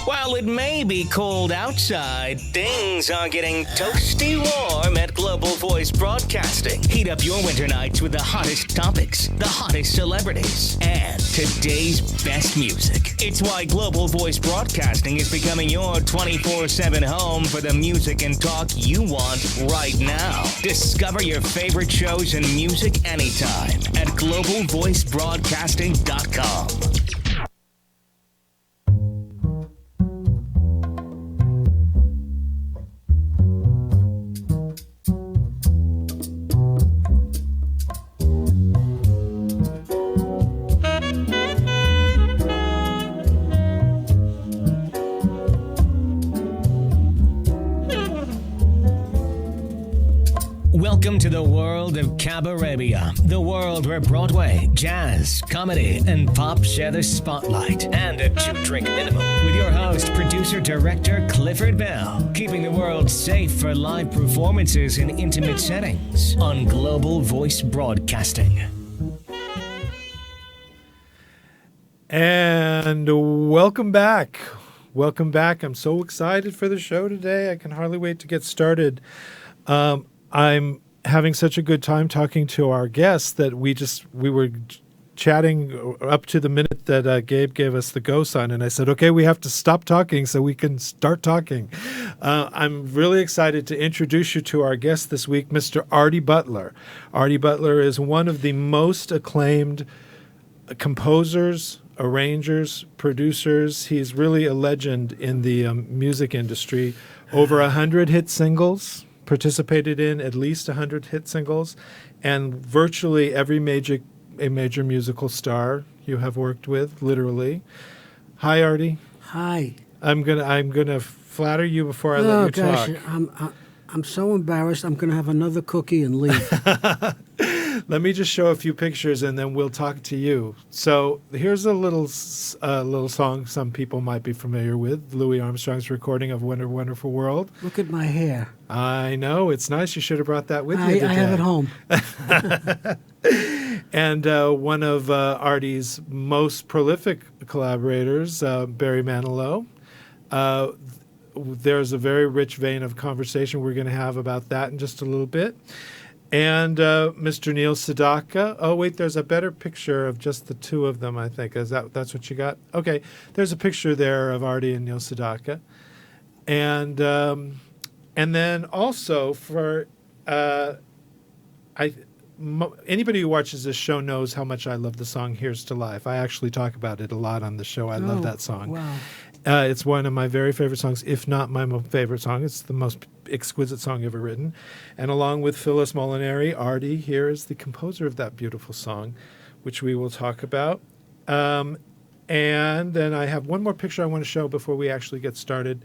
While it may be cold outside, things are getting toasty warm at Global Voice Broadcasting. Heat up your winter nights with the hottest topics, the hottest celebrities, and today's best music. It's why Global Voice Broadcasting is becoming your 24/7 home for the music and talk you want right now. Discover your favorite shows and music anytime at globalvoicebroadcasting.com. Welcome to the world of Cabarabia, the world where Broadway, jazz, comedy, and pop share the spotlight, and a 2-drink minimum. With your host, producer, director Clifford Bell, keeping the world safe for live performances in intimate settings on Global Voice Broadcasting. And welcome back. Welcome back. I'm so excited for the show today. I can hardly wait to get started. I'm having such a good time talking to our guests that we were chatting up to the minute that Gabe gave us the go sign, and I said, okay, we have to stop talking so we can start talking. I'm really excited to introduce you to our guest this week, Mr. ARTIE BUTLER. ARTIE BUTLER is one of the most acclaimed composers, arrangers, producers. He's really a legend in the music industry. Over 100 hit singles, participated in at least 100 hit singles, and virtually every major musical star you have worked with, literally. Hi, ARTIE. Hi. I'm gonna flatter you before I let you talk. I'm so embarrassed. I'm gonna have another cookie and leave. Let me just show a few pictures and then we'll talk to you. So here's a little song some people might be familiar with, Louis Armstrong's recording of Wonderful World. Look at my hair. I know, it's nice. You should have brought that with you today. I have it home. And one of ARTIE's most prolific collaborators, Barry Manilow. There's a very rich vein of conversation we're going to have about that in just a little bit. And Mr. Neil Sedaka. Oh, wait, there's a better picture of just the two of them, I think. That's what you got? Okay, there's a picture there of ARTIE and Neil Sedaka. And then also for anybody who watches this show knows how much I love the song Here's to Life. I actually talk about it a lot on the show. I love that song. Wow. It's one of my very favorite songs, if not my favorite song. It's the most exquisite song ever written. And along with Phyllis Molinari, ARTIE here is the composer of that beautiful song, which we will talk about. And then I have one more picture I want to show before we actually get started.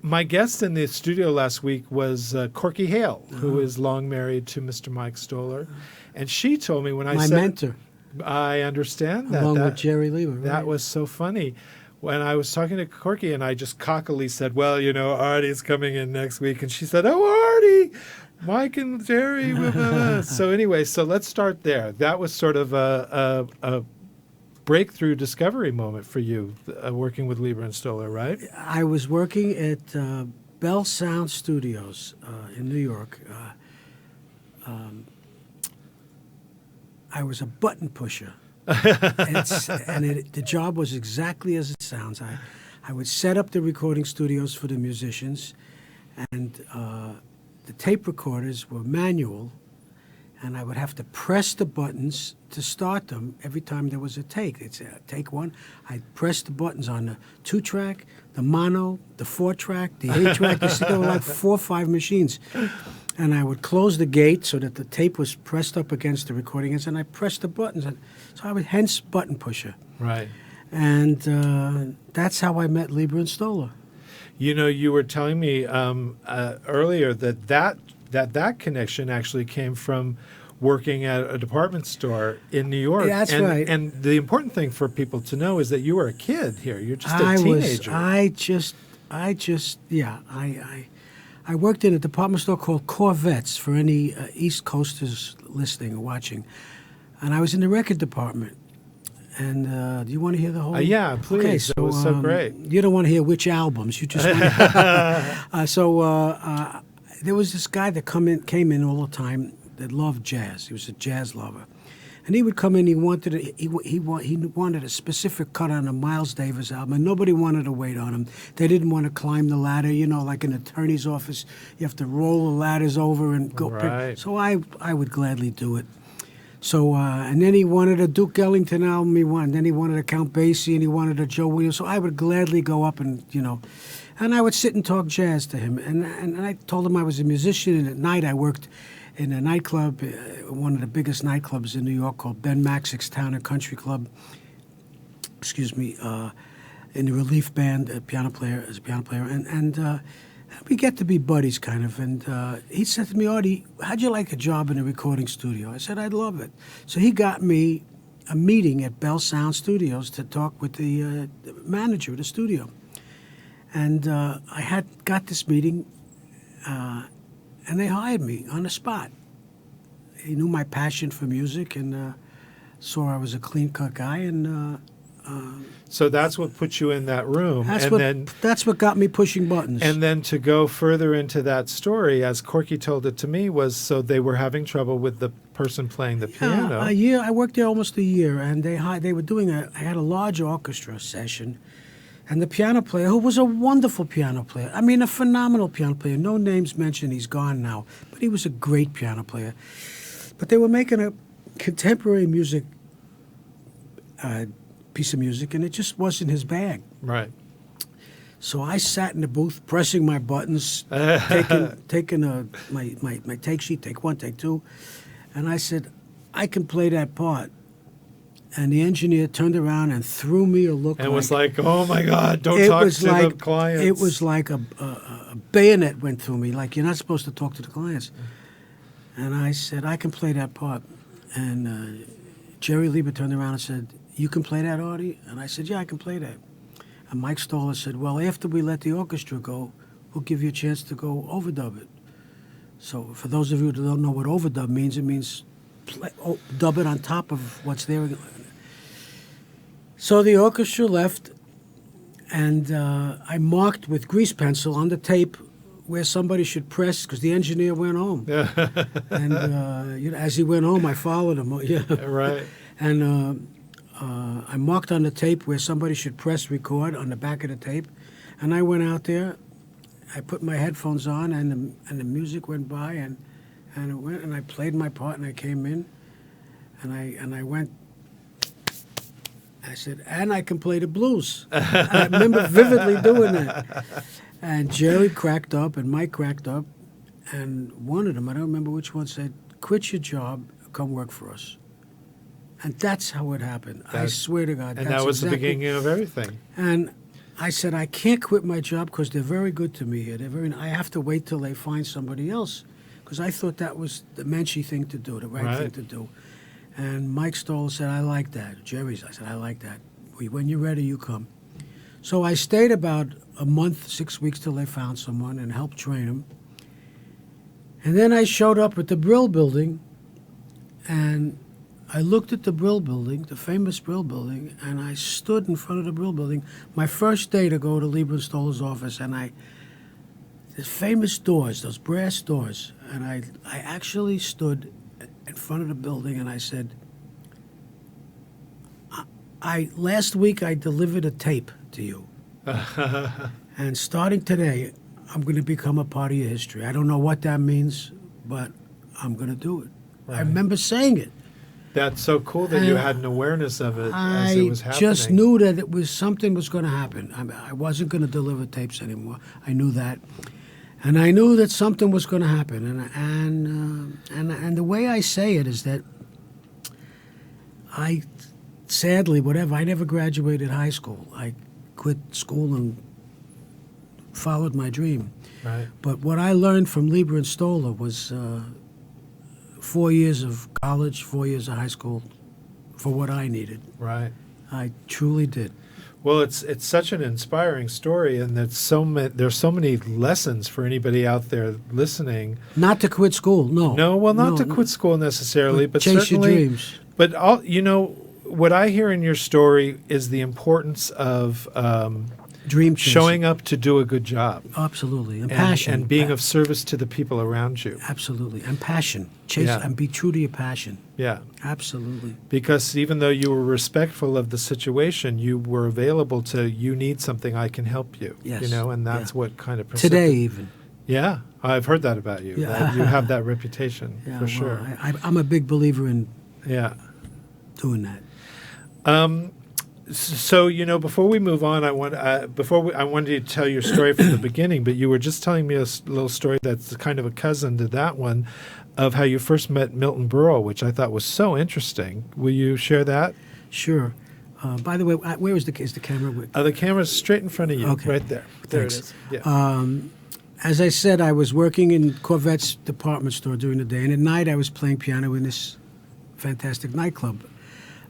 My guest in the studio last week was Corky Hale, who is long married to Mr. Mike Stoller. And she told me when I said... My mentor. I understand that. Along with Jerry Lieber. That was so funny. When I was talking to Corky and I just cockily said, well, you know, ARTIE's coming in next week. And she said, oh, ARTIE, Mike and Jerry. Blah, blah, blah. So anyway, so let's start there. That was sort of a breakthrough discovery moment for you, working with Lieber and Stoller, right? I was working at Bell Sound Studios in New York. I was a button pusher. The job was exactly as it sounds. I would set up the recording studios for the musicians, and the tape recorders were manual, and I would have to press the buttons to start them every time there was a take. It's take one. I'd press the buttons on the 2-track, the mono, the 4-track, the 8-track. There were like 4 or 5 machines. And I would close the gate so that the tape was pressed up against the recording, and I pressed the buttons. So I would, hence button pusher. Right. And that's how I met Lieber and Stoller. You know, you were telling me earlier that connection actually came from working at a department store in New York. Yeah, that's right. And the important thing for people to know is that you were a kid here. You're just a teenager. I worked in a department store called Corvettes, for any East Coasters listening or watching. And I was in the record department. And do you want to hear the whole? Yeah, please. Okay, That was so great. You don't want to hear which albums. You just want there was this guy that came in all the time that loved jazz. He was a jazz lover. And he would come in. He wanted a specific cut on a Miles Davis album, and nobody wanted to wait on him. They didn't want to climb the ladder, like an attorney's office. You have to roll the ladders over and go. Right. So I would gladly do it. So and then he wanted a Duke Ellington album. Then he wanted a Count Basie, and he wanted a Joe Williams. So I would gladly go up and and I would sit and talk jazz to him. And I told him I was a musician, and at night I worked in a nightclub, one of the biggest nightclubs in New York called Ben Maxick's Town and Country Club. In the relief band, as a piano player, and we get to be buddies, kind of. And he said to me, "Artie, how'd you like a job in a recording studio?" I said, "I'd love it." So he got me a meeting at Bell Sound Studios to talk with the manager of the studio, and I had got this meeting. And they hired me on the spot. He knew my passion for music and saw I was a clean-cut guy. And so that's what put you in that room. That's what got me pushing buttons. And then to go further into that story, as Corky told it to me, was so they were having trouble with the person playing the piano. A year. I worked there almost a year, and they were doing I had a large orchestra session. And the piano player, who was a wonderful piano player, I mean, a phenomenal piano player, no names mentioned, he's gone now, but he was a great piano player. But they were making a contemporary music, piece of music, and it just wasn't his bag. Right. So I sat in the booth, pressing my buttons, taking my take sheet, take one, take two, and I said, I can play that part. And the engineer turned around and threw me a look. And was like, "Oh my God, don't talk to the clients." It was like a bayonet went through me. Like, you're not supposed to talk to the clients. And I said, "I can play that part." And Jerry Lieber turned around and said, "You can play that, Artie?" And I said, "Yeah, I can play that." And Mike Stoller said, "Well, after we let the orchestra go, we'll give you a chance to go overdub it." So for those of you who don't know what overdub means, it means dub it on top of what's there. So the orchestra left, and I marked with grease pencil on the tape where somebody should press, because the engineer went home. And as he went home, I followed him. Right. And I marked on the tape where somebody should press record on the back of the tape, and I went out there. I put my headphones on, and the music went by, and it went, and I played my part, and I came in, and I went. I said, "And I can play the blues." I remember vividly doing that. And Jerry cracked up, and Mike cracked up, and one of them, I don't remember which one, said, "Quit your job, come work for us." And that's how it happened. I swear to God. And that was the beginning of everything. And I said, I can't quit my job because they're very good to me here. I have to wait till they find somebody else, because I thought that was the Menchie thing to do, the right thing to do. And Mike Stoller said, "I like that." I said, "I like that. When you're ready, you come." So I stayed about a month, 6 weeks, till they found someone and helped train them. And then I showed up at the Brill Building, and I looked at the Brill Building, the famous Brill Building, and I stood in front of the Brill Building, my first day to go to Lieber and Stoller's office, and the famous doors, those brass doors, and I actually stood in front of the building, and I said, last week I delivered a tape to you. And starting today, I'm going to become a part of your history. I don't know what that means, but I'm going to do it. Right. I remember saying it. That's so cool that you had an awareness of it as it was happening. I just knew that something was going to happen. I wasn't going to deliver tapes anymore. I knew that. And I knew that something was going to happen. And the way I say it is that I never graduated high school. I quit school and followed my dream. Right. But what I learned from Lieber and Stoller was 4 years of college, 4 years of high school for what I needed. Right. I truly did. Well, it's such an inspiring story, and there's so many lessons for anybody out there listening. Not to quit school, no. No, well, not to quit school necessarily, but chase certainly, your dreams. But what I hear in your story is the importance of Dream chasing. showing up to do a good job. Absolutely. And passion. And being of service to the people around you. Absolutely. And passion. Chase and be true to your passion. Yeah. Absolutely. Because even though you were respectful of the situation, you were available to, you need something, I can help you. Yes. You know, and that's what kind of Today even. Yeah. I've heard that about you. Yeah. That you have that reputation, for sure. I'm a big believer in doing that. So, you know, before we move on, I wanted you to tell your story from the beginning, but you were just telling me a little story that's kind of a cousin to that one, of how you first met Milton Berle, which I thought was so interesting. Will you share that? Sure. By the way, where is the camera? The camera's straight in front of you, right there. There Thanks. it is. Yeah. As I said, I was working in Corvette's department store during the day, and at night I was playing piano in this fantastic nightclub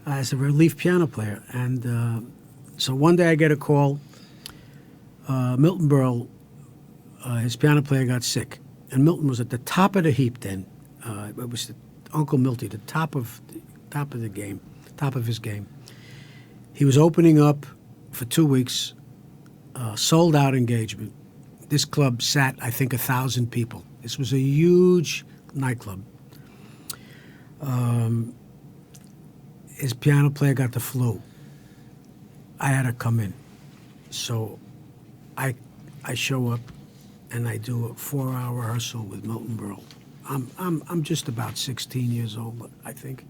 as a relief piano player. And so one day I get a call. Milton Berle, his piano player, got sick. And Milton was at the top of the heap then. It was Uncle Milty, the top of the game, top of his game. He was opening up for 2 weeks, sold out engagement. This club sat, I think, 1,000 people. This was a huge nightclub. His piano player got the flu. I had to come in. So I show up and I do a 4-hour rehearsal with Milton Berle. I'm just about 16 years old, I think.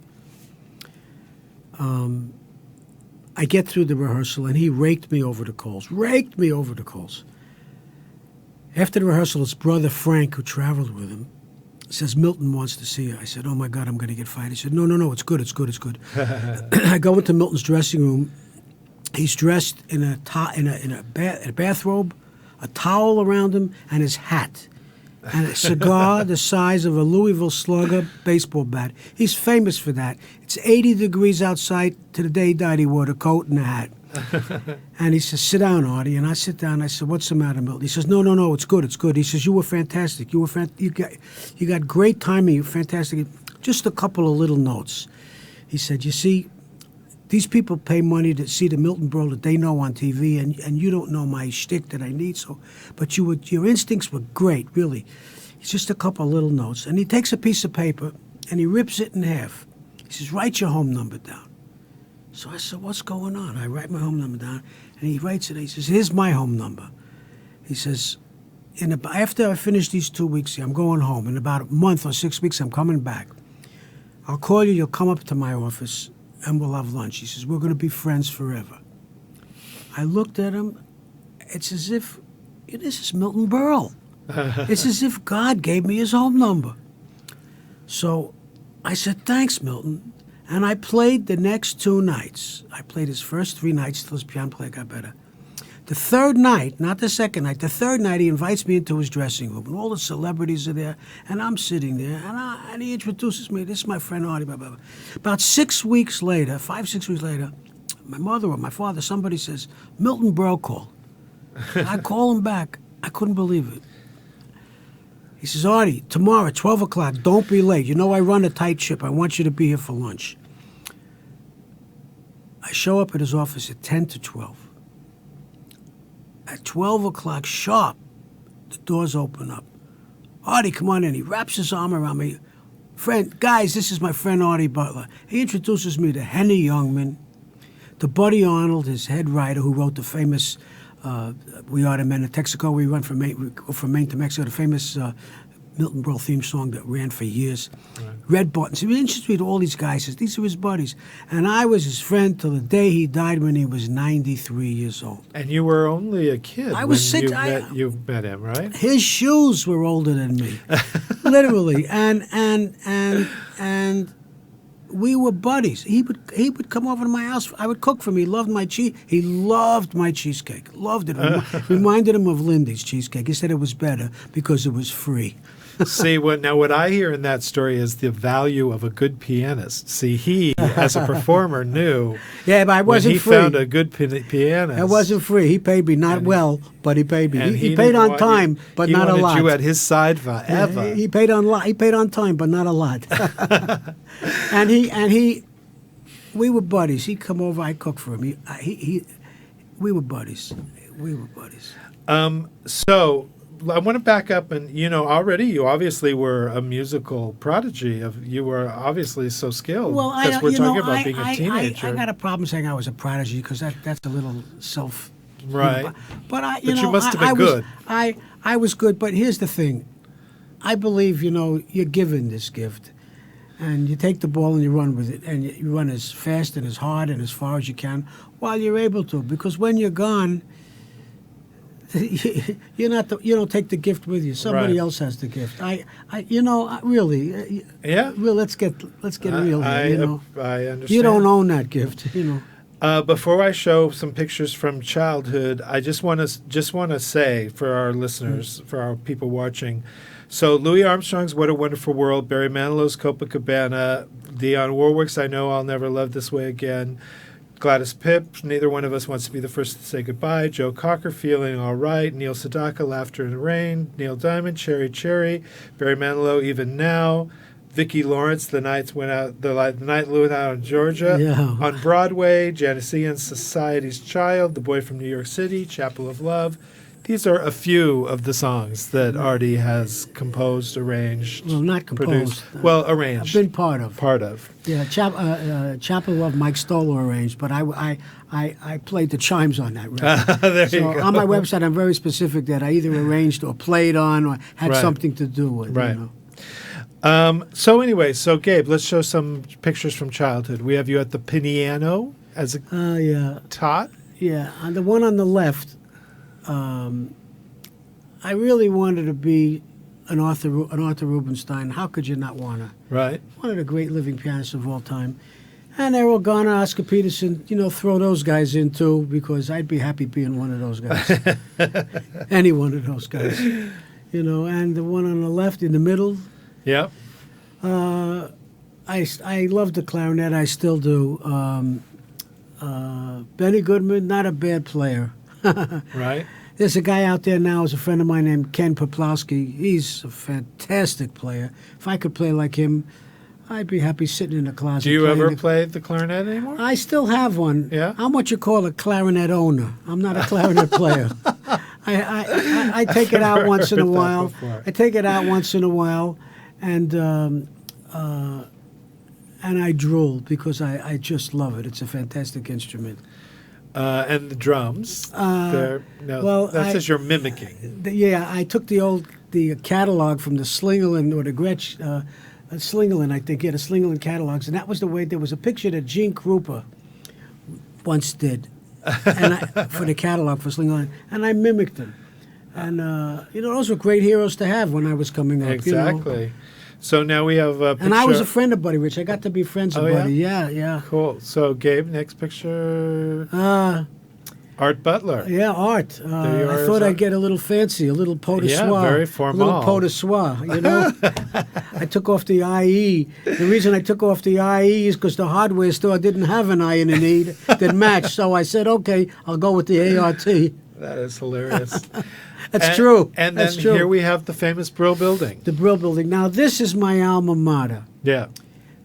I get through the rehearsal and he raked me over the coals. After the rehearsal, his brother Frank, who traveled with him, says, Milton wants to see you. I said, oh my God, I'm going to get fired. He said, no, it's good. I go into Milton's dressing room. He's dressed in a bathrobe, a towel around him, and his hat, and a cigar the size of a Louisville Slugger baseball bat. He's famous for that. It's 80 degrees outside. To the day he died, he wore the coat and the hat. And he says, sit down, Artie. And I sit down. I said, what's the matter, Milton? He says, no, it's good. He says, you were fantastic. You got great timing. You're fantastic. Just a couple of little notes. He said, you see, these people pay money to see the Milton Berle that they know on TV, and you don't know my shtick that I need. So, but your instincts were great, really. It's just a couple of little notes. And he takes a piece of paper, and he rips it in half. He says, write your home number down. So I said, what's going on? I write my home number down, and he writes it. He says, here's my home number. He says, after I finish these 2 weeks here, I'm going home. In about a month or 6 weeks, I'm coming back. I'll call you. You'll come up to my office, and we'll have lunch. He says, we're going to be friends forever. I looked at him. It's as if, this is Milton Berle. It's as if God gave me his home number. So I said, thanks, Milton. And I played the next 2 nights. I played his first 3 nights till his piano player got better. The third night, not the second night, the third night he invites me into his dressing room, and all the celebrities are there, and I'm sitting there, and he introduces me. This is my friend Artie, blah, blah, blah. About 6 weeks later, 5, 6 weeks later, my mother or my father, somebody says, Milton Berle called. I call him back. I couldn't believe it. He says, Artie, tomorrow, 12 o'clock, don't be late. You know I run a tight ship. I want you to be here for lunch. I show up at his office at 10 to 12. At 12 o'clock sharp, the doors open up. Artie, come on in. He wraps his arm around me. Guys, this is my friend Artie Butler. He introduces me to Henny Youngman, to Buddy Arnold, his head writer, who wrote the famous We Are the Men of Texaco. We go from Maine to Mexico, the famous Milton Berle theme song that ran for years. Right. Red Buttons. He was introduced me to all these guys. These are his buddies. And I was his friend till the day he died when he was 93 years old. And you were only a kid I was when 6. You met him, right? His shoes were older than me, literally. And we were buddies. He would come over to my house. I would cook for him. He loved my cheesecake. Loved it. Reminded him of Lindy's cheesecake. He said it was better because it was free. See, what I hear in that story is the value of a good pianist. See, he, as a performer, knew. Yeah, but I wasn't free. When he found a good pianist. I wasn't free. He paid me but he paid me. He paid on time, but not a lot. He wanted you at his side forever. He paid on time, but not a lot. and he We were buddies. He'd come over. I'd cook for him. We were buddies. So I want to back up, and already you obviously were a musical prodigy. You were obviously so skilled. Well, because we're talking about being a teenager. I got a problem saying I was a prodigy because that's a little self. Right. But you must have been good. I was good, but here's the thing. I believe you're given this gift, and you take the ball and you run with it, and you run as fast and as hard and as far as you can while you're able to. Because when you're gone, you don't take the gift with you. Somebody else has the gift. Really. Yeah. Well, let's get real here. I understand. You don't own that gift. Before I show some pictures from childhood, I just want to say for our listeners, for our people watching. So Louis Armstrong's "What a Wonderful World," Barry Manilow's "Copacabana," Dionne Warwick's "I Know I'll Never Love This Way Again," Gladys Pipp, "Neither One of Us Wants to Be the First to Say Goodbye," Joe Cocker, "Feeling All Right," Neil Sedaka, "Laughter in the Rain," Neil Diamond, "Cherry Cherry," Barry Manilow, "Even Now," Vicki Lawrence, The Night Went Out in Georgia. Yeah. On Broadway, Janis Ian's "Society's Child," "The Boy from New York City," "Chapel of Love." These are a few of the songs that Artie has composed, arranged, Well, not composed. produced. Arranged. I've been part of. Part of. Yeah, Chapel of Love, Mike Stoller arranged, but I played the chimes on that record. There So you go. on my website, I'm very specific that I either arranged or played on or had Right. something to do with. Right. So Gabe, let's show some pictures from childhood. We have you at the piano as a Yeah. tot. Yeah, on the one on the left, I really wanted to be an Arthur Rubinstein. How could you not want to? Right. One of the great living pianists of all time. And Errol Garner, Oscar Peterson, throw those guys in too, because I'd be happy being one of those guys. Any one of those guys. And the one on the left in the middle, Yep. I love the clarinet, I still do. Benny Goodman, not a bad player. Right. There's a guy out there now, who's a friend of mine named Ken Poplowski. He's a fantastic player. If I could play like him, I'd be happy sitting in the closet. Do you playing ever the- play the clarinet anymore? I still have one. Yeah? I'm what you call a clarinet owner. I'm not a clarinet player. I take it out once in a heard that while. before. I take it out once in a while, and I drool because I just love it. It's a fantastic instrument. And the drums. well, that's just you're mimicking. Yeah, I took the catalog from the Slingerland or the Gretsch, Slingerland, I think, the Slingerland catalogs, and that was the way. There was a picture that Gene Krupa once did, and for the catalog for Slingerland, and I mimicked him. And those were great heroes to have when I was coming up. Exactly. So now we have a picture. And I was a friend of Buddy Rich. I got to be friends with Oh, yeah? Buddy. Yeah. Cool. So Gabe, next picture. Uh, Art Butler. Yeah, Art. There you are, I thought Art. I'd get a little fancy, a little pot de Yeah, soie. very formal. A little pot de soie, I took off the IE. The reason I took off the IE is because the hardware store didn't have an I and an E that matched. So I said, okay, I'll go with the ART. That is hilarious. That's true. And That's then true. here we have the famous Brill Building. The Brill Building. Now, this is my alma mater. Yeah.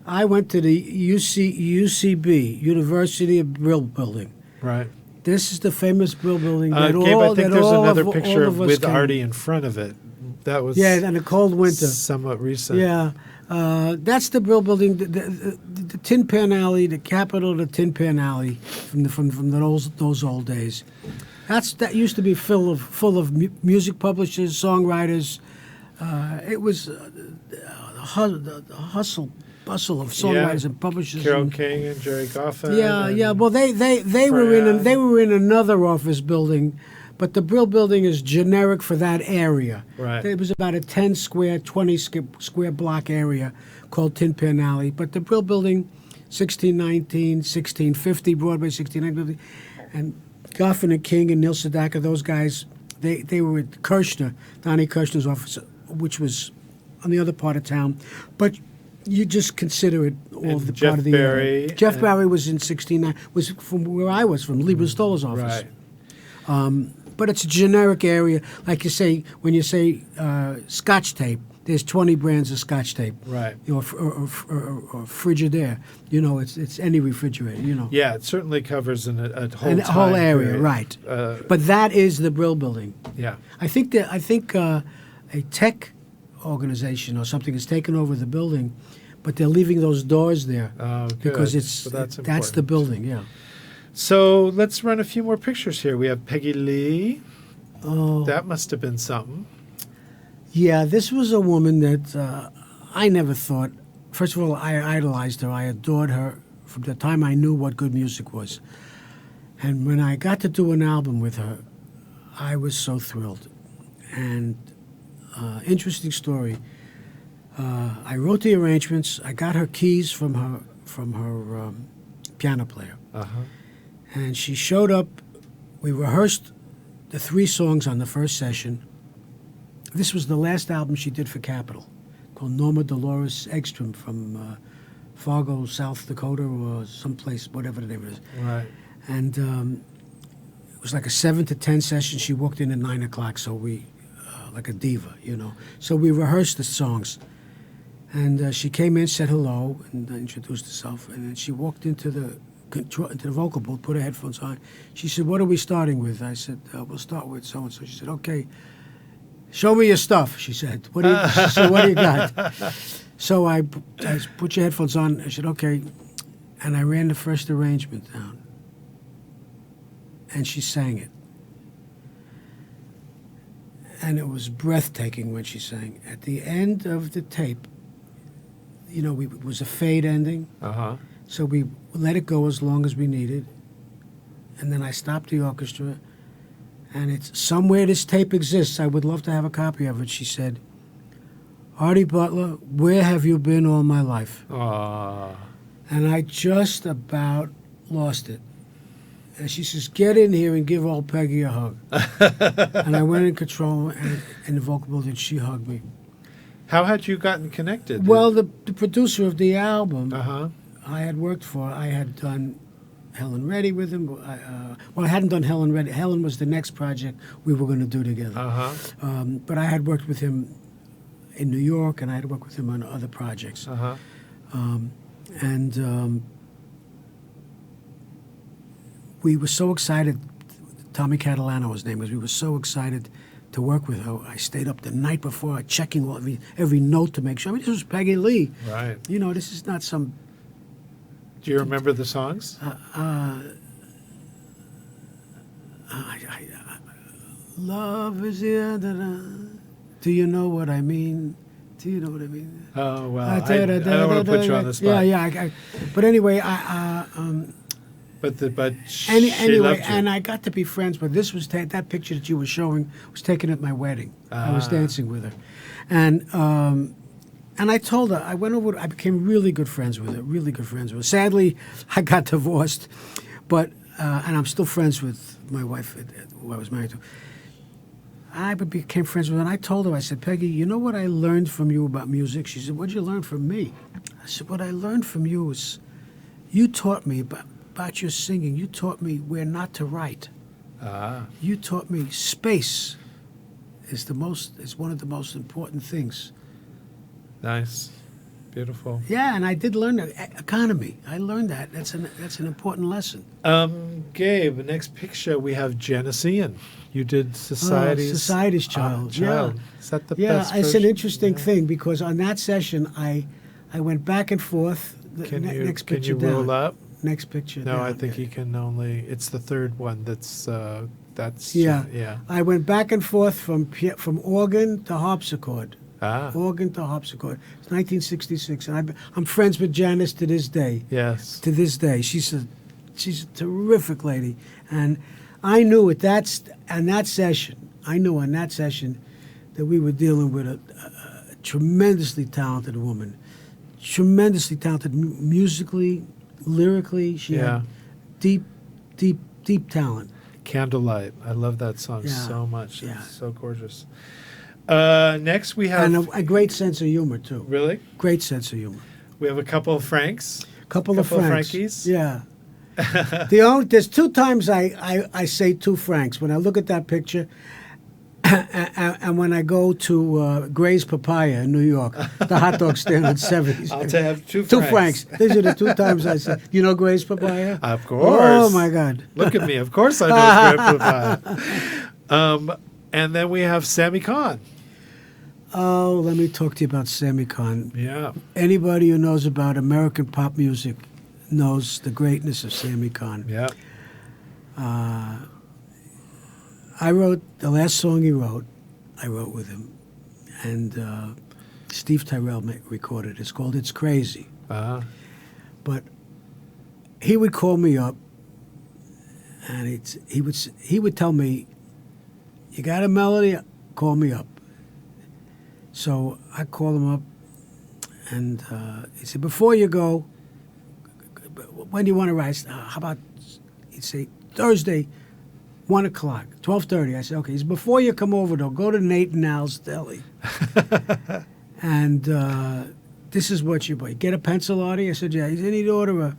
I went to the UCB, University of Brill Building. Right. This is the famous Brill Building. That Gabe, all, I think that there's all another of, picture all of us with came. Artie in front of it. That was Yeah, in a cold winter. somewhat recent. Yeah, that's the Brill Building, the Tin Pan Alley, the capital of the Tin Pan Alley from those old days. That used to be full of music publishers, songwriters. It was the bustle of songwriters and publishers. Carole and- King and Jerry Goffin. yeah. Well, they were in another office building, but the Brill Building is generic for that area. Right. It was about a 20 square block area called Tin Pan Alley. But the Brill Building, 1619, 1650, Broadway, 1650, and Goffin and King and Neil Sedaka, those guys, they were at Kirshner, Donnie Kirshner's office, which was on the other part of town. But you just consider it all And the Jeff part of the Barry area. Jeff and- Barry was in 69, was from where I was from, Lieber Stoller's office. Right. But it's a generic area, like you say when you say Scotch tape. there's 20 brands of Scotch tape. Right. Or Frigidaire. It's any refrigerator, Yeah, it certainly covers a whole And a whole time area, period. right. But that is the Brill Building. Yeah. I think a tech organization or something has taken over the building, but they're leaving those doors there Oh, good. because So that's that's important. the building. Yeah. So let's run a few more pictures here. We have Peggy Lee. Oh, That must have been something. yeah. This was a woman that I never thought. First of all, I idolized her. I adored her from the time I knew what good music was. And when I got to do an album with her, I was so thrilled. And interesting story. I wrote the arrangements. I got her keys from her piano player, Uh-huh. and she showed up. We rehearsed the 3 songs on the first session. This was the last album she did for Capitol, called Norma Dolores Egstrom from Fargo, South Dakota, or someplace, whatever the name is. Right. And it was like a 7 to 10 session. She walked in at 9 o'clock, so we, like a diva, So we rehearsed the songs. And she came in, said hello, and introduced herself. And then she walked into the vocal booth, put her headphones on. She said, "What are we starting with?" I said, "We'll start with so-and-so." She said, "Okay, show me your stuff," she said. What do you got? So I put your headphones on. I said, "Okay." And I ran the first arrangement down. And she sang it. And it was breathtaking when she sang. At the end of the tape, it was a fade ending. Uh-huh. So we let it go as long as we needed. And then I stopped the orchestra. And it's somewhere this tape exists. I would love to have a copy of it. She said, "Artie Butler, where have you been all my life?" Aww. And I just about lost it. And she says, "Get in here and give old Peggy a hug." And I went in control and in the vocal booth, and she hugged me. How had you gotten connected? Well, the producer of the album Uh-huh. I had worked for, I had done Helen Reddy with him. I hadn't done Helen Reddy. Helen was the next project we were going to do together. Uh-huh. But I had worked with him in New York, and I had worked with him on other projects. Uh-huh. We were so excited. Tommy Catalano, his name was. We were so excited to work with her. I stayed up the night before, checking every note to make sure. I mean, this was Peggy Lee. Right. This is not some. Do you remember the songs? Love is here. Do you know what I mean? Do you know what I mean? Oh, well, I don't want to put you on the spot. Yeah. But anyway, But she anyway, loved you. and I got to be friends with. This was that picture that you were showing was taken at my wedding. I was dancing with her, and I told her I went over. I became really good friends with her. Sadly, I got divorced, but and I'm still friends with my wife, who I was married to. I became friends with her, and I told her, I said, "Peggy, you know what I learned from you about music?" She said, "What'd you learn from me?" I said, "What I learned from you is you taught me about your singing. You taught me where not to write. You taught me space is one of the most important things." Nice. Beautiful. Yeah, and I did learn economy. I learned that. That's an important lesson. Gabe, the next picture we have Janice Ian. You did Society's Child. Child. Is that the Yeah, best it's version? an interesting thing because on that session I went back and forth. Next picture can you roll down. up? Next picture. No, down. I think he can only. It's the third one. That's. Yeah. Yeah. I went back and forth from organ to harpsichord. Organ to harpsichord. It's 1966, and I'm friends with Janice to this day. Yes. To this day, she's a terrific lady, and I knew on that session that we were dealing with a tremendously talented woman, tremendously talented musically, lyrically. She had deep talent. Candlelight. I love that song Yeah. so much. Yeah. It's so gorgeous. Next we have. And a great sense of humor, too. Really? Great sense of humor. We have a couple of Franks. Couple of Franks. Frankies. Yeah. There's 2 times I say 2 Franks. When I look at that picture, And when I go to Gray's Papaya in New York, the hot dog stand at 70s. I'll have two Francs. These are the 2 times I said, you know Gray's Papaya? Of course. Oh, my God. Look at me. Of course I know Gray's Papaya. And then we have Sammy Kahn. Oh, let me talk to you about Sammy Kahn. Yeah. Anybody who knows about American pop music knows the greatness of Sammy Kahn. Yeah. I wrote the last song he wrote. I wrote with him, and Steve Tyrell recorded it. It's called "It's Crazy." Uh-huh. But he would call me up, and he would tell me, "You got a melody? Call me up." So I called him up, and he said, "Before you go, when do you want to write? How about?" He'd say, "Thursday, 1 o'clock, 12:30." I said, "Okay." He said, "Before you come over, though, go to Nate and Al's Deli, and this is what you buy. Get a pencil, Artie." I said, "Yeah." He said, "He'd order a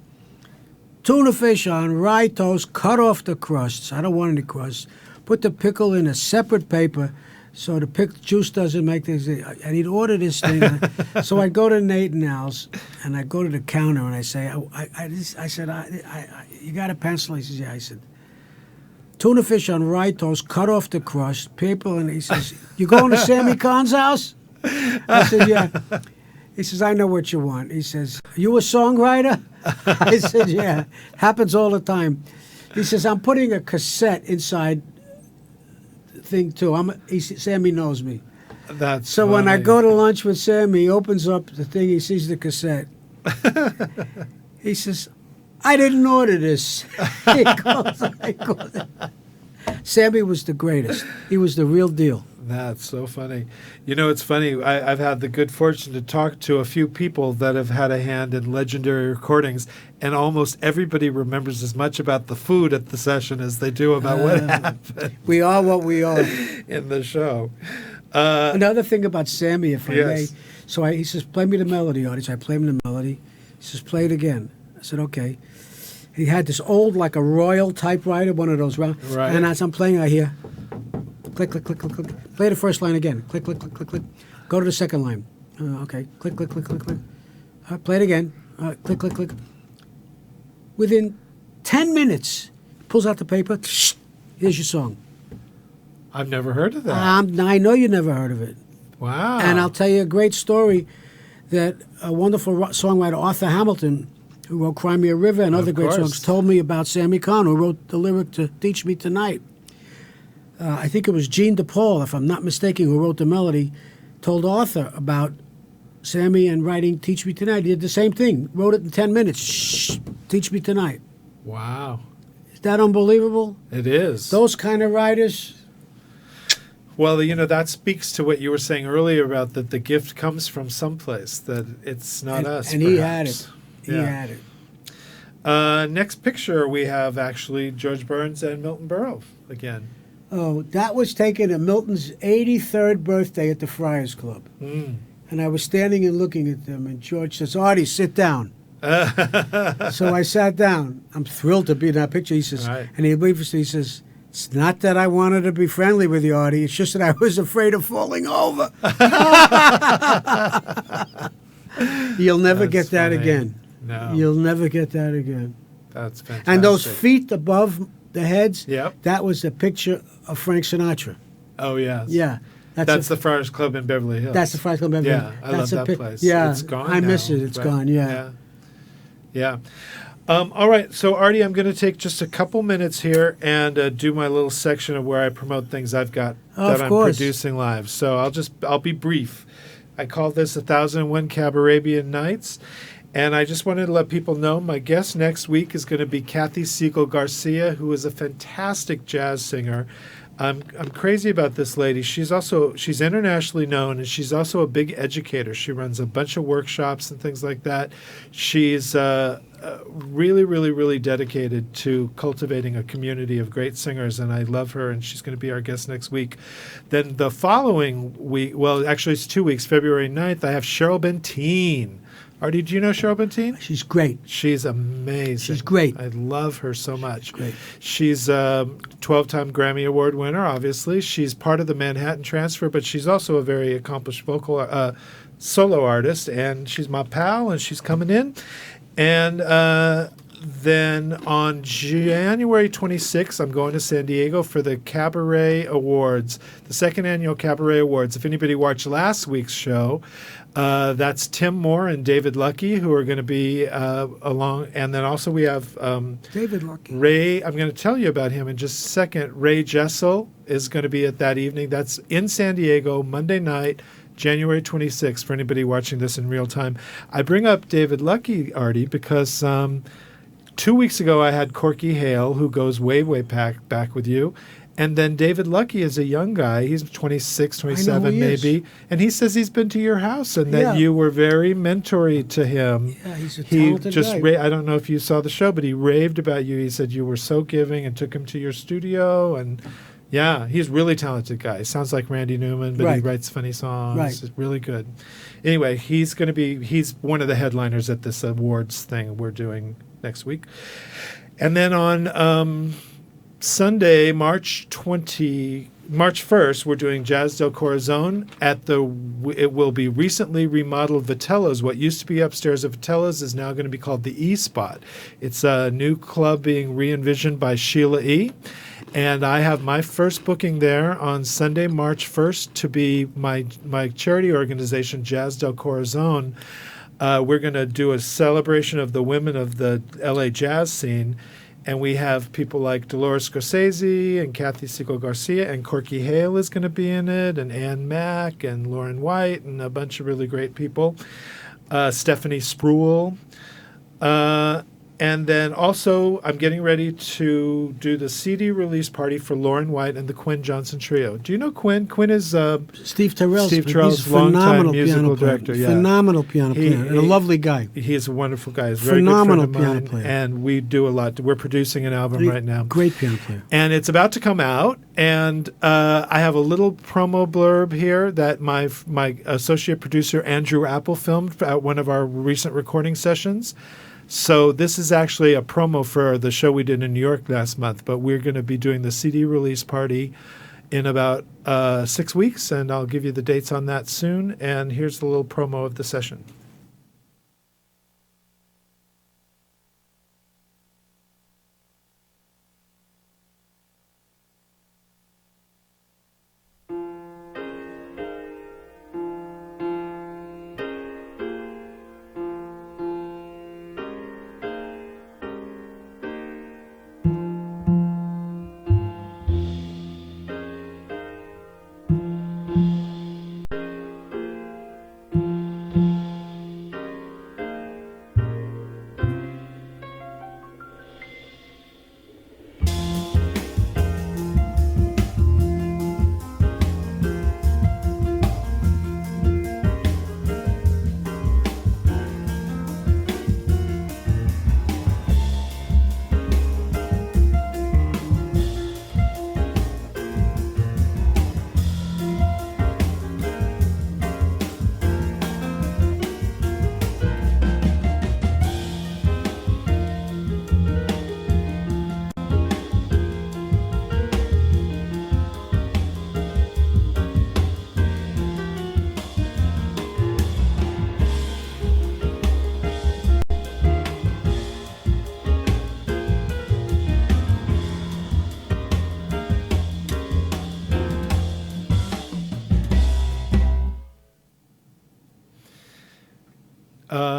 tuna fish on rye toast, cut off the crusts. I don't want any crusts. Put the pickle in a separate paper so the juice doesn't make things." And he'd order this thing. So I'd go to Nate and Al's, and I'd go to the counter, and I say, I said, "You got a pencil?" He says, "Yeah." I said, "Tuna fish on rye toast, cut off the crust, paper." And he says, "You going to Sammy Kahn's house?" I said, "Yeah." He says, "I know what you want." He says, "Are you a songwriter?" I said, "Yeah, happens all the time." He says, "I'm putting a cassette inside the thing too." Sammy knows me. That's so funny. when I go to lunch with Sammy, he opens up the thing, he sees the cassette. He says, "I didn't order this." He goes, Sammy was the greatest. He was the real deal. That's so funny. You know, it's funny. I've had the good fortune to talk to a few people that have had a hand in legendary recordings, and almost everybody remembers as much about the food at the session as they do about what happened. We are what we are. In the show. Another thing about Sammy, if I Yes. may. So he says, "Play me the melody, Artie." So I play him the melody. He says, "Play it again." I said, "Okay." He had this old, like a Royal typewriter, one of those round. Right. And as I'm playing, I hear click, click, click, click, click. Play the first line again. Click, click, click, click, click. Go to the second line. Okay. Click, click, click, click, click. Play it again. Click, click, click. Within 10 minutes, pulls out the paper. Here's your song. I've never heard of that. I know you never heard of it. Wow. And I'll tell you a great story that a wonderful songwriter, Arthur Hamilton, who wrote Cry Me a River and other great songs, told me about Sammy Kahn, who wrote the lyric to Teach Me Tonight. I think it was Gene DePaul, if I'm not mistaken, who wrote the melody, told Arthur about Sammy and writing Teach Me Tonight. He did the same thing, wrote it in 10 minutes. Shh, Teach Me Tonight. Wow. Is that unbelievable? It is. Those kind of writers. Well, you know, that speaks to what you were saying earlier about that the gift comes from someplace, that it's not us. And he had it. He Yeah. had it. Next picture, we have actually George Burns and Milton Berle again. Oh, that was taken at Milton's 83rd birthday at the Friars Club. Mm. And I was standing and looking at them, and George says, "Artie, sit down." So I sat down. I'm thrilled to be in that picture. He says, Right. and he says, "It's not that I wanted to be friendly with you, Artie. It's just that I was afraid of falling over." You'll never That's get that funny. again. No. You'll never get that again. That's fantastic. And those feet above the heads, Yep. that was a picture of Frank Sinatra. Oh, yes. Yeah. That's the Friars Club in Beverly Hills. That's the Friars Club in Beverly Yeah, Hills. I love that place. Yeah, It's gone I miss now, it. It's but- gone, yeah. Yeah. All right, so Artie, I'm going to take just a couple minutes here and do my little section of where I promote things I've got that Of I'm course. producing live. So I'll be brief. I call this 1001 Cabarabian Nights, and I just wanted to let people know my guest next week is going to be Kathy Siegel Garcia, who is a fantastic jazz singer. I'm crazy about this lady. She's internationally known, and she's also a big educator. She runs a bunch of workshops and things like that. She's really, really, really dedicated to cultivating a community of great singers, and I love her, and she's going to be our guest next week. Then the following week, well, actually it's 2 weeks, February 9th, I have Cheryl Benteen Artie, do you know Cheryl Benteen? She's great. She's amazing. She's great. I love her so much. She's great. She's a 12-time Grammy Award winner, obviously. She's part of the Manhattan Transfer, but she's also a very accomplished vocal solo artist, and she's my pal, and she's coming in. And then on January 26th, I'm going to San Diego for the Cabaret Awards, the second annual Cabaret Awards. If anybody watched last week's show, that's Tim Moore and David Lucky who are going to be along. And then also we have David Lucky. Ray. I'm going to tell you about him in just a second. Ray Jessel is going to be at that evening. That's in San Diego, Monday night, January 26th, for anybody watching this in real time. I bring up David Lucky, Artie, because 2 weeks ago I had Corky Hale, who goes way, way back with you. And then David Lucky is a young guy. He's 26, 27 maybe. And he says he's been to your house and that you were very mentory to him. Yeah, he's a talented guy. I don't know if you saw the show, but he raved about you. He said you were so giving and took him to your studio. And yeah, he's a really talented guy. Sounds like Randy Newman, but he writes funny songs. Right. It's really good. Anyway, he's one of the headliners at this awards thing we're doing next week. And then on Sunday, March 1st, we're doing Jazz del Corazon it will be recently remodeled Vitello's. What used to be upstairs at Vitello's is now going to be called the E Spot. It's a new club being re-envisioned by Sheila E. And I have my first booking there on Sunday, March 1st, to be my charity organization, Jazz del Corazon. We're going to do a celebration of the women of the LA jazz scene. And we have people like Dolores Scorsese and Kathy Segal Garcia, and Corky Hale is going to be in it, and Ann Mack and Lauren White, and a bunch of really great people. Stephanie Spruill. And then also, I'm getting ready to do the CD release party for Lauren White and the Quinn Johnson Trio. Do you know Quinn? Quinn is Steve Terrell's longtime musical director. Yeah. Phenomenal piano player and a lovely guy. He's a wonderful guy. He's a very Phenomenal good friend of piano mine, player. and we do a lot. We're producing an album right now. Great piano player. And it's about to come out, and I have a little promo blurb here that my associate producer Andrew Apple filmed at one of our recent recording sessions. So this is actually a promo for the show we did in New York last month, but we're going to be doing the CD release party in about 6 weeks, and I'll give you the dates on that soon. And here's the little promo of the session.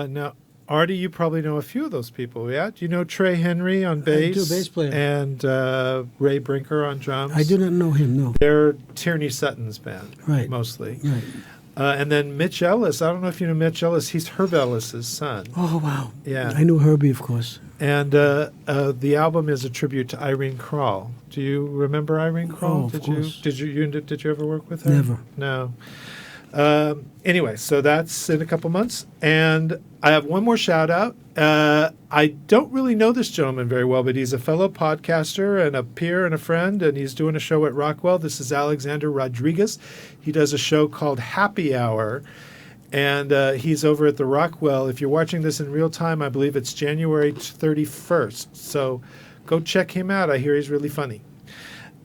Now, Artie, you probably know a few of those people, yeah? Do you know Trey Henry on bass? I do, bass player. And Ray Brinker on drums? I do not know him, no. They're Tierney Sutton's band, Right. mostly. Right. And then Mitch Ellis. I don't know if you know Mitch Ellis. He's Herb Ellis's son. Oh, wow. Yeah. I knew Herbie, of course. And the album is a tribute to Irene Krall. Do you remember Irene Krall? Oh, of course. Did you ever work with her? Never. No. Anyway, so that's in a couple months. And I have one more shout out. I don't really know this gentleman very well, but he's a fellow podcaster and a peer and a friend, and he's doing a show at Rockwell. This is Alexander Rodriguez. He does a show called Happy Hour. And he's over at the Rockwell. If you're watching this in real time, I believe it's January 31st. So go check him out. I hear he's really funny.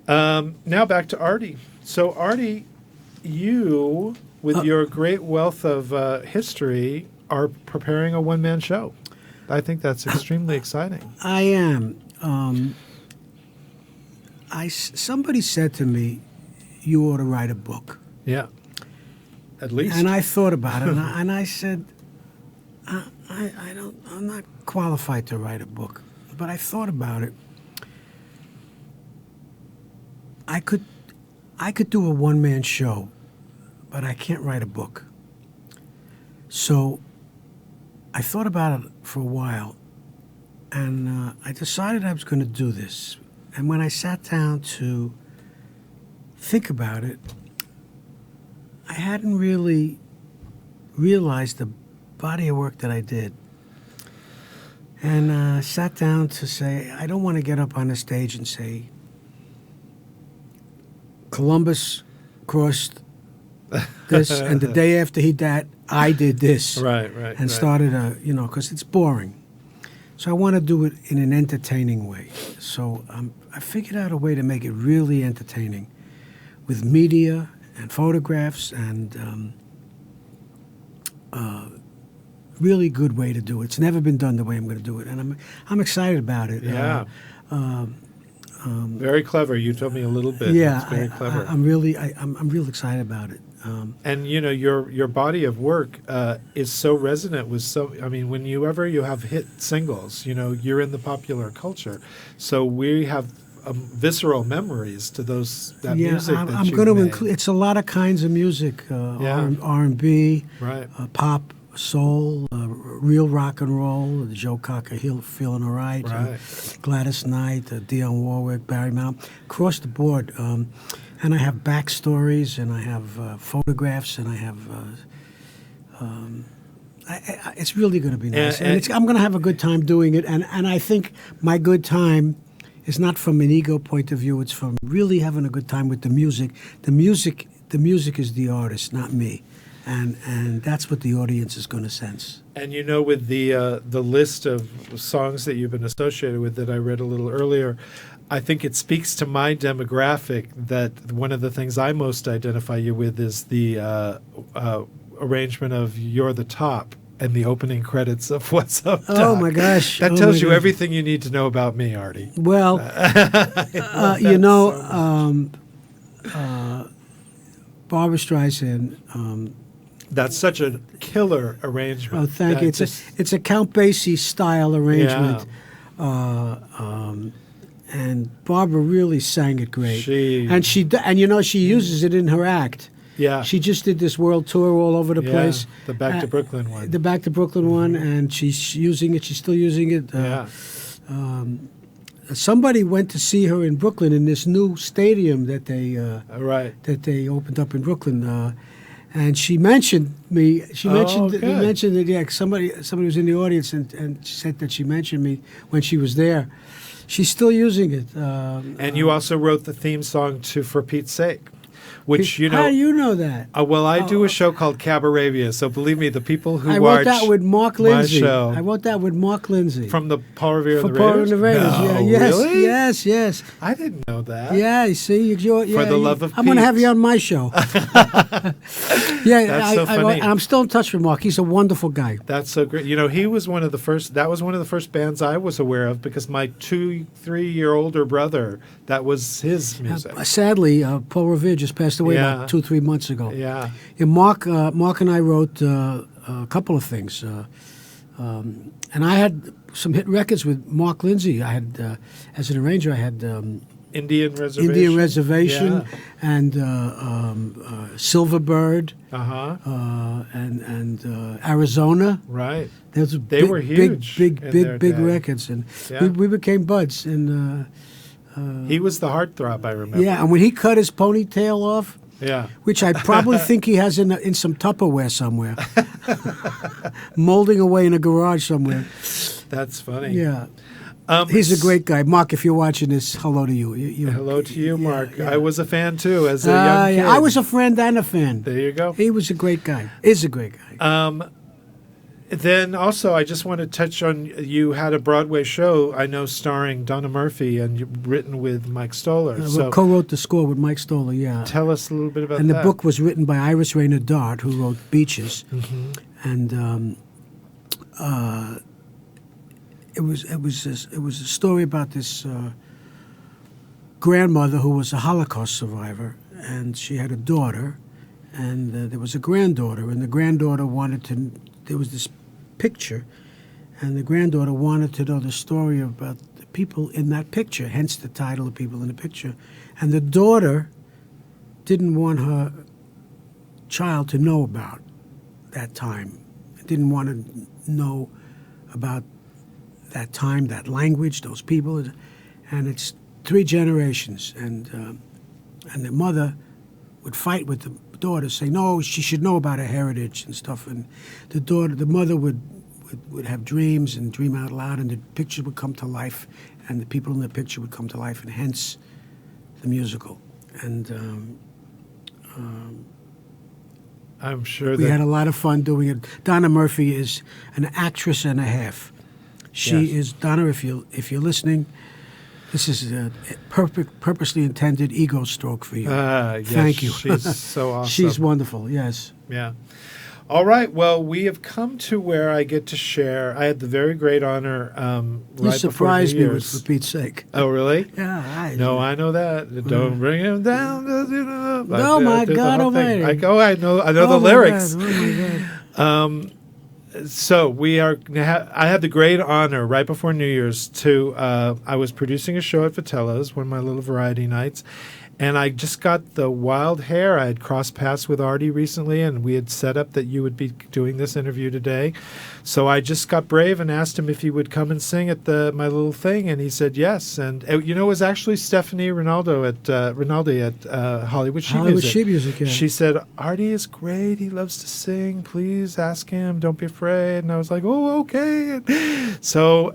Now back to Artie. So Artie, you, with your great wealth of history, are preparing a one-man show. I think that's extremely exciting. I am. Somebody said to me, "You ought to write a book." Yeah, at least. And I thought about it, and I said, I'm not qualified to write a book. But I thought about it. I could do a one-man show, but I can't write a book. So I thought about it for a while, and I decided I was going to do this. And when I sat down to think about it, I hadn't really realized the body of work that I did. And sat down to say, I don't want to get up on the stage and say, Columbus crossed this, and the day after he died, I did this. Right. And started because it's boring. So I want to do it in an entertaining way. So I figured out a way to make it really entertaining with media and photographs and really good way to do it. It's never been done the way I'm going to do it, and I'm excited about it. Yeah. Very clever. You told me a little bit. Yeah, it's very clever. I'm real excited about it. And your body of work is so resonant with when you have hit singles, you're in the popular culture, so we have visceral memories to that music. Yeah, I'm going to include. It's a lot of kinds of music. R&B, right, pop, soul, real rock and roll. Joe Cocker, Feeling Alright, Gladys Knight, Dionne Warwick, Barry Manilow, across the board. And I have backstories, and I have photographs, and I have. It's really going to be nice, and I'm going to have a good time doing it. And I think my good time is not from an ego point of view. It's from really having a good time with the music. The music is the artist, not me. And that's what the audience is going to sense. And with the list of songs that you've been associated with that I read a little earlier, I think it speaks to my demographic that one of the things I most identify you with is the arrangement of "You're the Top" and the opening credits of "What's Up, Doc." Oh my gosh! That tells you everything you need to know about me, Artie. Well, Barbra Streisand. That's such a killer arrangement. Oh, thank you. It's a Count Basie style arrangement. Yeah. And Barbara really sang it great. She uses it in her act. Yeah. She just did this world tour all over the place. The Back to Brooklyn one. The Back to Brooklyn one, and she's using it. She's still using it. Somebody went to see her in Brooklyn in this new stadium that they opened up in Brooklyn. And she mentioned me. She mentioned that. Yeah, somebody was in the audience, and she said that she mentioned me when she was there. She's still using it. And you also wrote the theme song to "For Pete's Sake," which How do you know that? Well, I do a show called Cabarabia, so believe me, the people who I watch wrote that with Mark Lindsay. my show I wrote that with Mark Lindsay from the Paul Revere and the Paul Raiders. and the Raiders. No, Yes, really? yes. I didn't know that. Yeah, you see, For the love of I'm going to Pete. have you on my show. That's so funny. I'm still in touch with Mark. He's a wonderful guy. That's so great. He was one of the first. That was one of the first bands I was aware of because my 2-3 year older brother, that was his music. Sadly, Paul Revere just passed away about 2-3 months ago. Yeah. Mark and I wrote a couple of things, and I had some hit records with Mark Lindsay. I had, as an arranger, I had Indian Reservation, and Silverbird, and Arizona. Right. They were huge. Big records, and we became buds. And he was the heartthrob, I remember. Yeah, and when he cut his ponytail off. Yeah. Which I probably think he has in some Tupperware somewhere, molding away in a garage somewhere. That's funny. Yeah. He's a great guy. Mark, if you're watching this, hello to you. Hello to you, Mark. yeah. I was a fan too as a young kid. Yeah, I was a friend and a fan. There you go. He was a great guy. Is a great guy. Then also, I just want to touch on, you had a Broadway show, I know, starring Donna Murphy and written with Mike Stoller. I co-wrote the score with Mike Stoller, yeah. Tell us a little bit about and that. And the book was written by Iris Rayner Dart, who wrote Beaches. Mm-hmm. And it was a story about this grandmother who was a Holocaust survivor, and she had a daughter, and there was a granddaughter, and the granddaughter wanted to. There was this picture, and the granddaughter wanted to know the story about the people in that picture, hence the title of People in the Picture. And the daughter didn't want her child to know about that time, didn't want to know about that time, that language, those people. And it's 3 generations. And the mother would fight with the daughter, say, no, she should know about her heritage and stuff. And the mother would have dreams and dream out loud, and the picture would come to life, and the people in the picture would come to life, and hence the musical. And I'm sure we had a lot of fun doing it. Donna Murphy is an actress and a half. She is, Donna, if you're listening, this is a purposely intended ego stroke for you. Yes, Thank you. She's so awesome. She's wonderful, yes. Yeah. All right. Well, we have come to where I get to share. I had the very great honor You right surprised before New me Year's. with, for Pete's sake. Oh, really? Yeah, I know that. Don't bring him down. Oh, my God almighty. I know the lyrics. God, oh, my God. So I had the great honor right before New Year's to, I was producing a show at Vitello's, one of my little variety nights, and I just got the wild hair. I had crossed paths with Artie recently, and we had set up that you would be doing this interview today. So I just got brave and asked him if he would come and sing at my little thing, and he said yes. And it was actually Stephanie Rinaldi at Hollywood Sheet Music. Yeah. She said, Artie is great. He loves to sing. Please ask him. Don't be afraid. And I was like, oh, okay. So,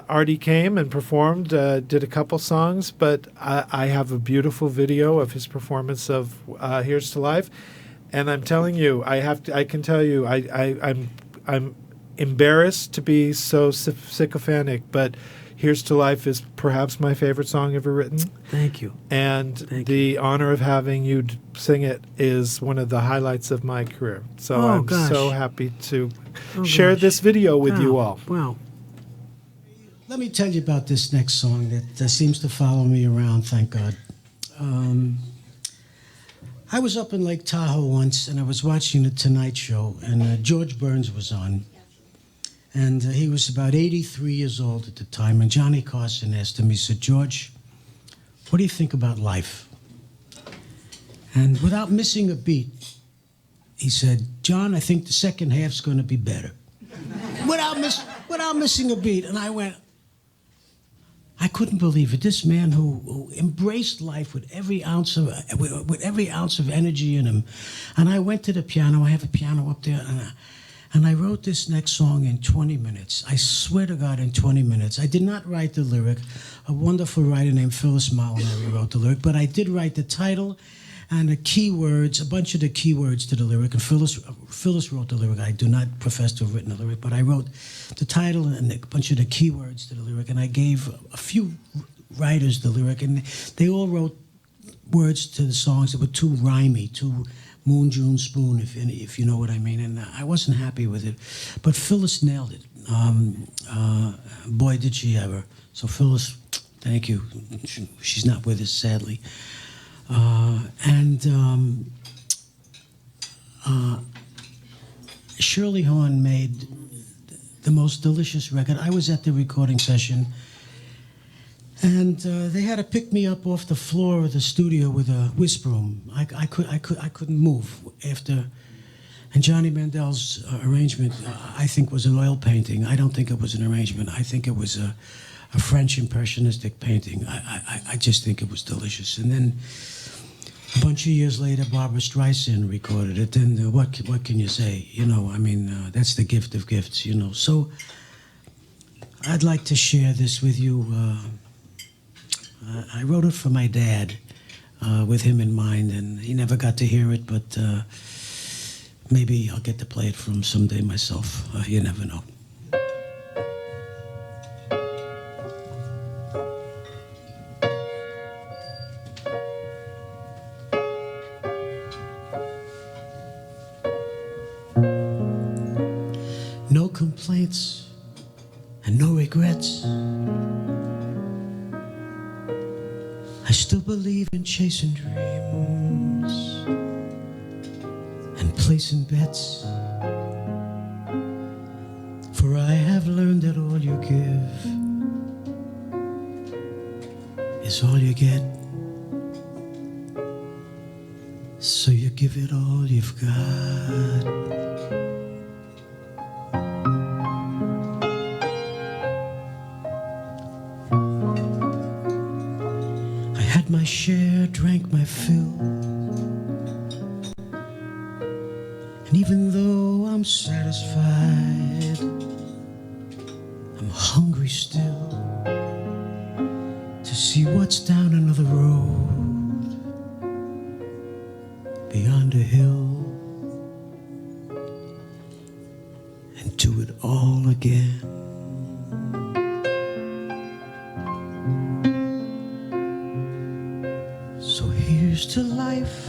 Artie came and performed, did a couple songs, but I have a beautiful video of his performance of Here's to Life. And I'm telling you, I can tell you, I'm embarrassed to be so sycophantic, but Here's to Life is perhaps my favorite song ever written. Thank you. And the honor of having you sing it is one of the highlights of my career. So I'm so happy to share this video with you all. Wow. Let me tell you about this next song that seems to follow me around, thank God. I was up in Lake Tahoe once, and I was watching The Tonight Show, and George Burns was on. And he was about 83 years old at the time, and Johnny Carson asked him, he said, George, what do you think about life? And without missing a beat, he said, John, I think the second half's going to be better. without missing a beat. And I went, I couldn't believe it. This man who embraced life with every ounce of energy in him. And I went to the piano. I have a piano up there, and I wrote this next song in 20 minutes. I swear to God, in 20 minutes. I did not write the lyric. A wonderful writer named Phyllis Molinari wrote the lyric, but I did write the title and the keywords, a bunch of the keywords to the lyric. And Phyllis wrote the lyric. I do not profess to have written the lyric, but I wrote the title and a bunch of the keywords to the lyric. And I gave a few writers the lyric, and they all wrote words to the songs that were too rhymey, too Moon, June, Spoon, if you know what I mean. And I wasn't happy with it. But Phyllis nailed it. Boy, did she ever. So Phyllis, thank you. She's not with us, sadly. Shirley Horn made the most delicious record. I was at the recording session, and they had to pick me up off the floor of the studio with a whisk broom. I couldn't move after. And Johnny Mandel's arrangement, I think, was an oil painting. I don't think it was an arrangement. I think it was a French impressionistic painting. I just think it was delicious. And then a bunch of years later, Barbra Streisand recorded it. And what can you say? You know, I mean, that's the gift of gifts, you know. So I'd like to share this with you. I wrote it for my dad with him in mind, and he never got to hear it, but maybe I'll get to play it for him someday myself. You never know. No complaints and no regrets. I still believe in chasing dreams and placing bets. For I have learned that all you give is all you get. So you give it all you've got. My share, drank my fill, and even though I'm satisfied, I'm hungry still to see what's down another road, beyond a hill, and do it all again. To life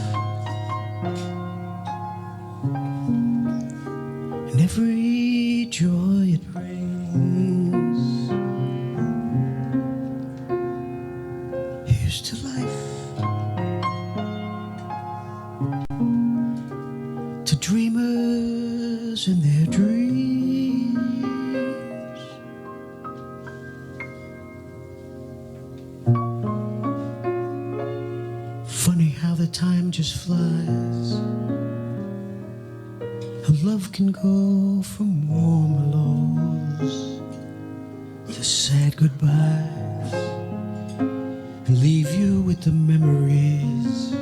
and every joy it brings. Here's to life, to dreamers and their dreams. Funny how the time just flies. How love can go from warm hellos to sad goodbyes and leave you with the memories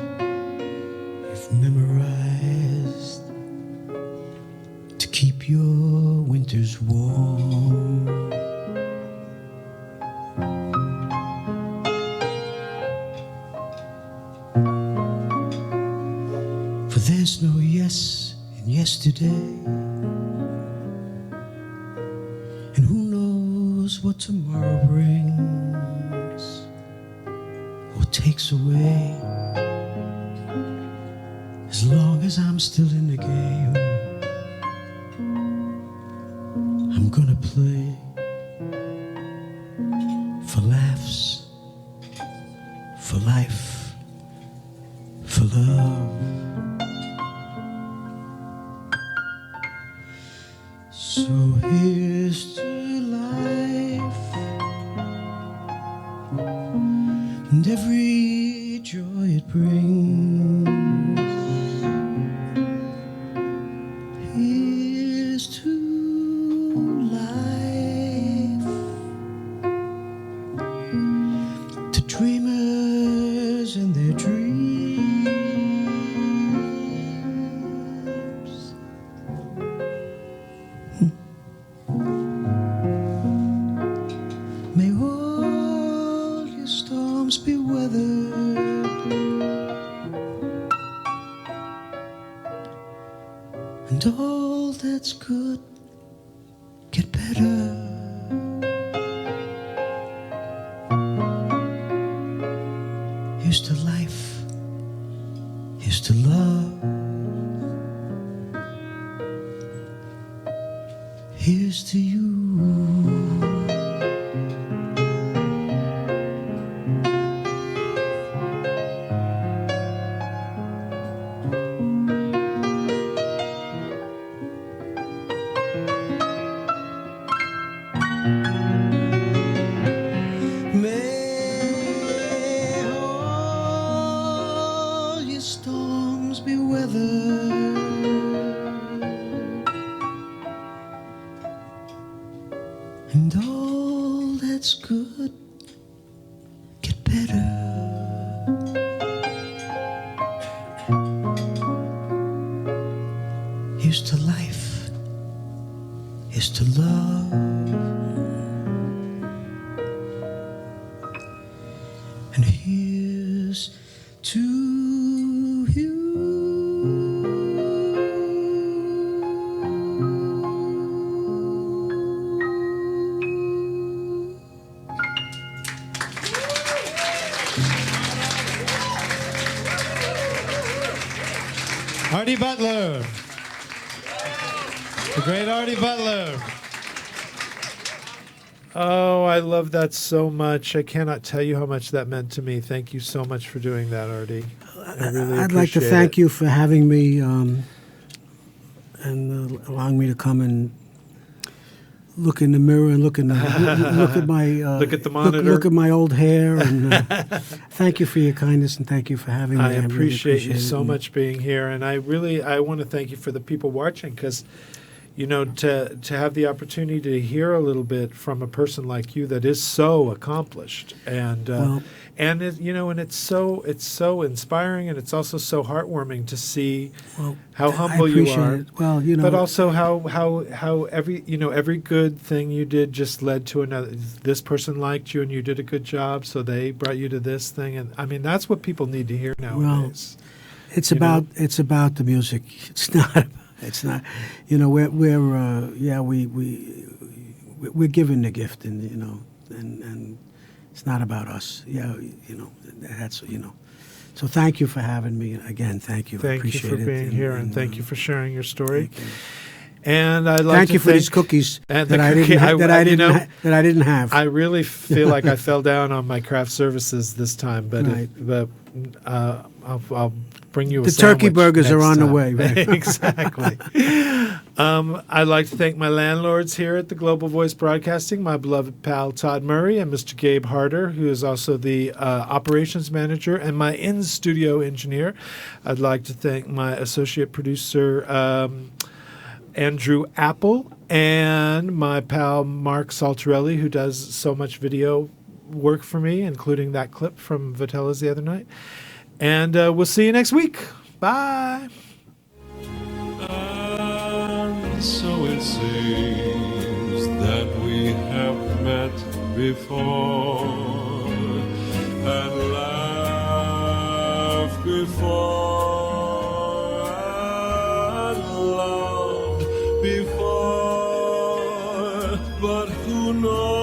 you've memorized to keep your winters warm. There's no yes in yesterday, and who knows what tomorrow brings or takes away. As long as I'm still in the game, I'm gonna play for laughs, for life, for love. So here's to life and every joy it brings. Here's to life, to dreamers and their dreams. May all your storms be weathered, and all that's good get better. Here's to life, here's to love, here's to you. May all your storms be weathered, and all that's good get better. Here's to life, here's to love, to you. Artie Butler. The great Artie Butler. Oh, I love that so much. I cannot tell you how much that meant to me. Thank you so much for doing that, Artie. I really I'd like to appreciate thank it. you for having me and allowing me to come and look in the mirror and look at my Look at the monitor. Look at my old hair, and thank you for your kindness and thank you for having me. I really appreciate you it. so And much being here, and I want to thank you for the people watching, because to have the opportunity to hear a little bit from a person like you that is so accomplished, and and it's so inspiring, and it's also so heartwarming to see how humble you are. It. Well, but also how every good thing you did just led to another. This person liked you, and you did a good job, so they brought you to this thing. And I mean, that's what people need to hear nowadays. Well, it's about the music. It's not. It's not. We're given the gift, and and it's not about us. That's. So thank you for having me again. Thank you. I Thank you appreciate for it. being here, and thank you for sharing your story. Thank you. And I'd like Thank to you for these cookies and that the I cookie- didn't that I didn't have. I really feel like I fell down on my craft services this time, but Right. I'll bring you a The turkey sandwich burgers are next on the time. way, right? Exactly. I'd like to thank my landlords here at the Global Voice Broadcasting, my beloved pal Todd Murray and Mr. Gabe Harder, who is also the operations manager and my in-studio engineer. I'd like to thank my associate producer, Andrew Apple, and my pal Mark Saltarelli, who does so much video work for me, including that clip from Vitella's the other night. And we'll see you next week. Bye. And so it seems that we have met before and laughed before and loved before, but who knows?